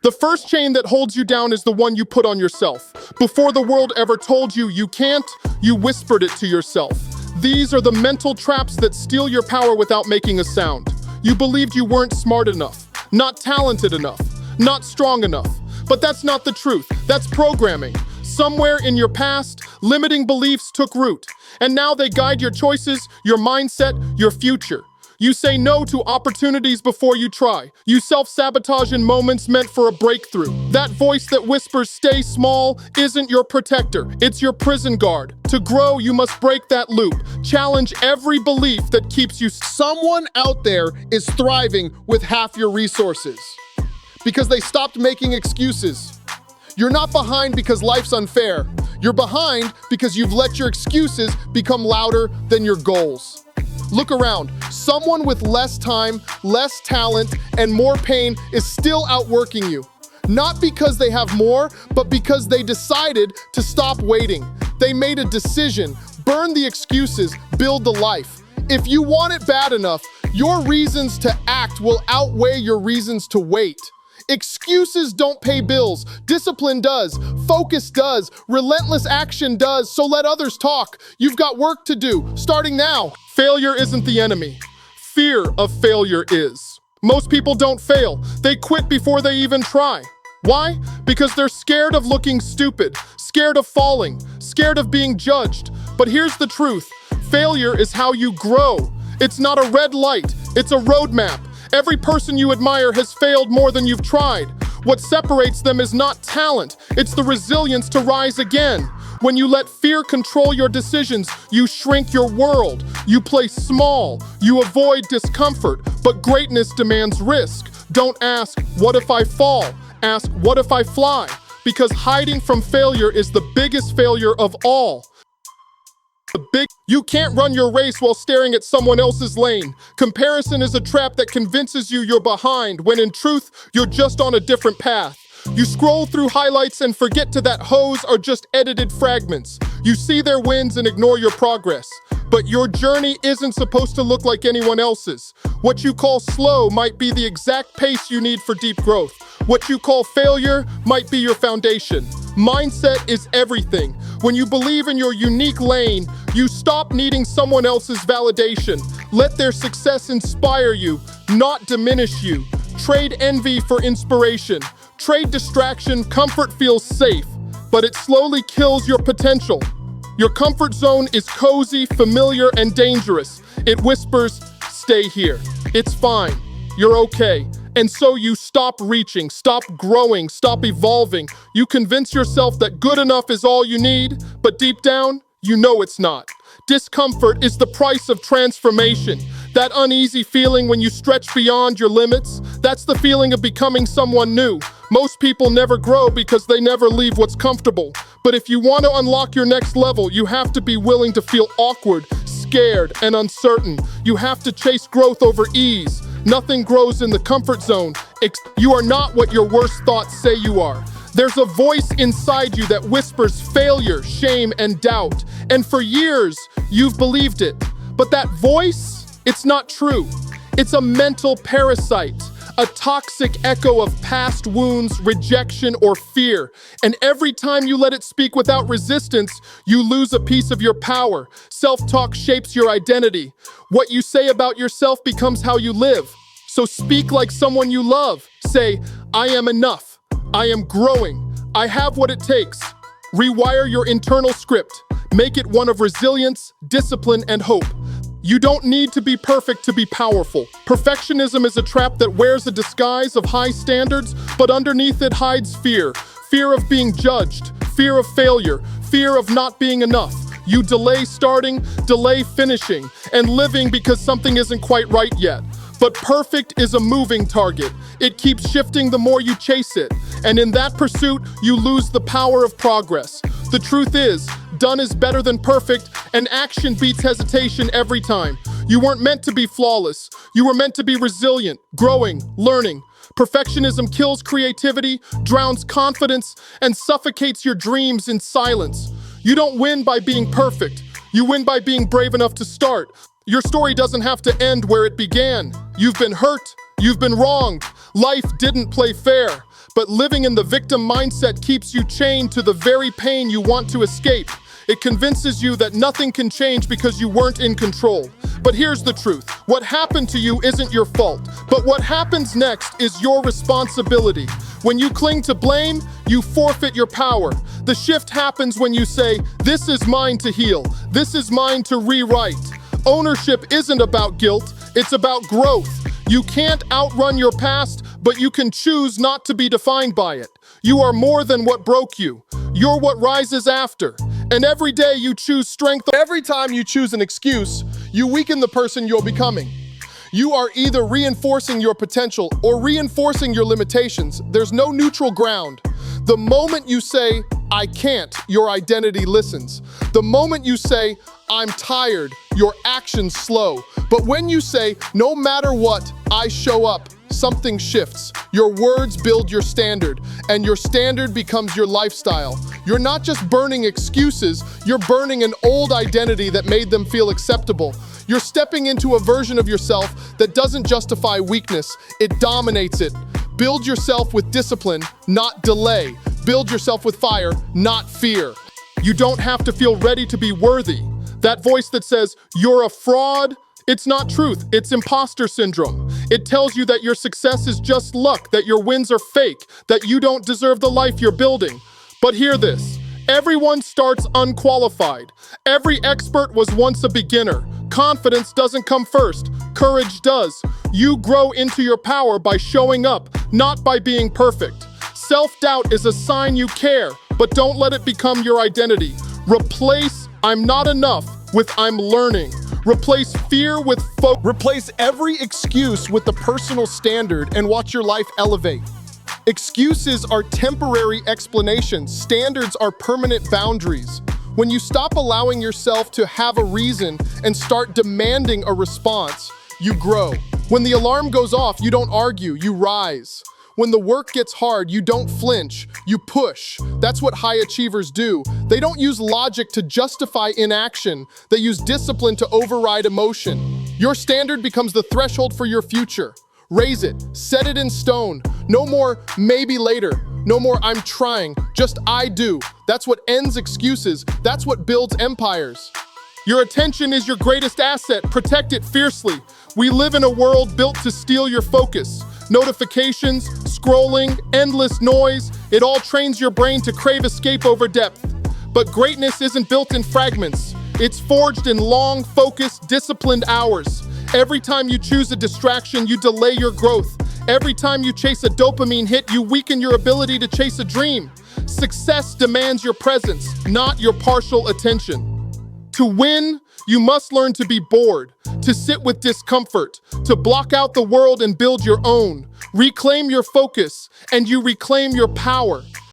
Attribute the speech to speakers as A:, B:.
A: The first chain that holds you down is the one you put on yourself. Before the world ever told you you can't, you whispered it to yourself. These are the mental traps that steal your power without making a sound. You believed you weren't smart enough, not talented enough, not strong enough. But that's not the truth. That's programming. Somewhere in your past, limiting beliefs took root, and now they guide your choices, your mindset, your future. You say no to opportunities before you try. You self-sabotage in moments meant for a breakthrough. That voice that whispers, "Stay small," isn't your protector. It's your prison guard. To grow, you must break that loop. Challenge every belief that keeps you.
B: Someone out there is thriving with half your resources because they stopped making excuses. You're not behind because life's unfair. You're behind because you've let your excuses become louder than your goals. Look around. Someone with less time, less talent, and more pain is still outworking you. Not because they have more, but because they decided to stop waiting. They made a decision. Burn the excuses, build the life. If you want it bad enough, your reasons to act will outweigh your reasons to wait. Excuses don't pay bills. Discipline does. Focus does. Relentless action does. So let others talk. You've got work to do, starting now.
A: Failure isn't the enemy. Fear of failure is. Most people don't fail. They quit before they even try. Why? Because they're scared of looking stupid, scared of falling, scared of being judged. But here's the truth. Failure is how you grow. It's not a red light. It's a roadmap. Every person you admire has failed more than you've tried. What separates them is not talent, it's the resilience to rise again. When you let fear control your decisions, you shrink your world. You play small, you avoid discomfort, but greatness demands risk. Don't ask, "What if I fall?" Ask, "What if I fly?" Because hiding from failure is the biggest failure of all. You can't run your race while staring at someone else's lane. Comparison is a trap that convinces you you're behind, when in truth, you're just on a different path. You scroll through highlights and forget that those are just edited fragments. You see their wins and ignore your progress. But your journey isn't supposed to look like anyone else's. What you call slow might be the exact pace you need for deep growth. What you call failure might be your foundation. Mindset is everything. When you believe in your unique lane, you stop needing someone else's validation. Let their success inspire you, not diminish you. Trade envy for inspiration. Trade distraction. Comfort feels safe, but it slowly kills your potential. Your comfort zone is cozy, familiar, and dangerous. It whispers, "Stay here. It's fine. You're okay." And so you stop reaching, stop growing, stop evolving. You convince yourself that good enough is all you need, but deep down, you know it's not. Discomfort is the price of transformation. That uneasy feeling when you stretch beyond your limits, that's the feeling of becoming someone new. Most people never grow because they never leave what's comfortable. But if you want to unlock your next level, you have to be willing to feel awkward, scared, and uncertain. You have to chase growth over ease. Nothing grows in the comfort zone. You are not what your worst thoughts say you are. There's a voice inside you that whispers failure, shame, and doubt. And for years, you've believed it. But that voice, it's not true. It's a mental parasite, a toxic echo of past wounds, rejection, or fear. And every time you let it speak without resistance, you lose a piece of your power. Self-talk shapes your identity. What you say about yourself becomes how you live. So speak like someone you love. Say, "I am enough. I am growing. I have what it takes." Rewire your internal script. Make it one of resilience, discipline, and hope. You don't need to be perfect to be powerful. Perfectionism is a trap that wears a disguise of high standards, but underneath it hides fear. Fear of being judged, fear of failure, fear of not being enough. You delay starting, delay finishing, and living because something isn't quite right yet. But perfect is a moving target. It keeps shifting the more you chase it. And in that pursuit, you lose the power of progress. The truth is, done is better than perfect, and action beats hesitation every time. You weren't meant to be flawless. You were meant to be resilient, growing, learning. Perfectionism kills creativity, drowns confidence, and suffocates your dreams in silence. You don't win by being perfect. You win by being brave enough to start. Your story doesn't have to end where it began. You've been hurt, You've been wronged. Life didn't play fair. But living in the victim mindset keeps you chained to the very pain you want to escape. It convinces you that nothing can change because you weren't in control. But here's the truth. What happened to you isn't your fault. But what happens next is your responsibility. When you cling to blame, you forfeit your power. The shift happens when you say, "This is mine to heal. This is mine to rewrite." Ownership isn't about guilt. It's about growth. You can't outrun your past, but you can choose not to be defined by it. You are more than what broke you. You're what rises after. And every day you choose strength.
B: Every time you choose an excuse, you weaken the person you're becoming. You are either reinforcing your potential or reinforcing your limitations. There's no neutral ground. The moment you say, "I can't," your identity listens. The moment you say, "I'm tired," your actions slow. But when you say, "No matter what, I show up," something shifts. Your words build your standard, and your standard becomes your lifestyle. You're not just burning excuses, you're burning an old identity that made them feel acceptable. You're stepping into a version of yourself that doesn't justify weakness, it dominates it. Build yourself with discipline, not delay. Build yourself with fire, not fear.
A: You don't have to feel ready to be worthy. That voice that says, "You're a fraud," it's not truth, it's imposter syndrome. It tells you that your success is just luck, that your wins are fake, that you don't deserve the life you're building. But hear this, everyone starts unqualified. Every expert was once a beginner. Confidence doesn't come first, courage does. You grow into your power by showing up, not by being perfect. Self-doubt is a sign you care, but don't let it become your identity. Replace "I'm not enough" with "I'm learning." Replace fear with focus.
B: Replace every excuse with the personal standard and watch your life elevate. Excuses are temporary explanations. Standards are permanent boundaries. When you stop allowing yourself to have a reason and start demanding a response, you grow. When the alarm goes off, you don't argue, you rise. When the work gets hard, you don't flinch, you push. That's what high achievers do. They don't use logic to justify inaction. They use discipline to override emotion. Your standard becomes the threshold for your future. Raise it, set it in stone. No more "maybe later." No more "I'm trying." Just "I do." That's what ends excuses. That's what builds empires.
A: Your attention is your greatest asset. Protect it fiercely. We live in a world built to steal your focus. Notifications, scrolling, endless noise, it all trains your brain to crave escape over depth. But greatness isn't built in fragments. It's forged in long, focused, disciplined hours. Every time you choose a distraction, you delay your growth. Every time you chase a dopamine hit, you weaken your ability to chase a dream. Success demands your presence, not your partial attention. To win, you must learn to be bored, to sit with discomfort, to block out the world and build your own. Reclaim your focus, and you reclaim your power.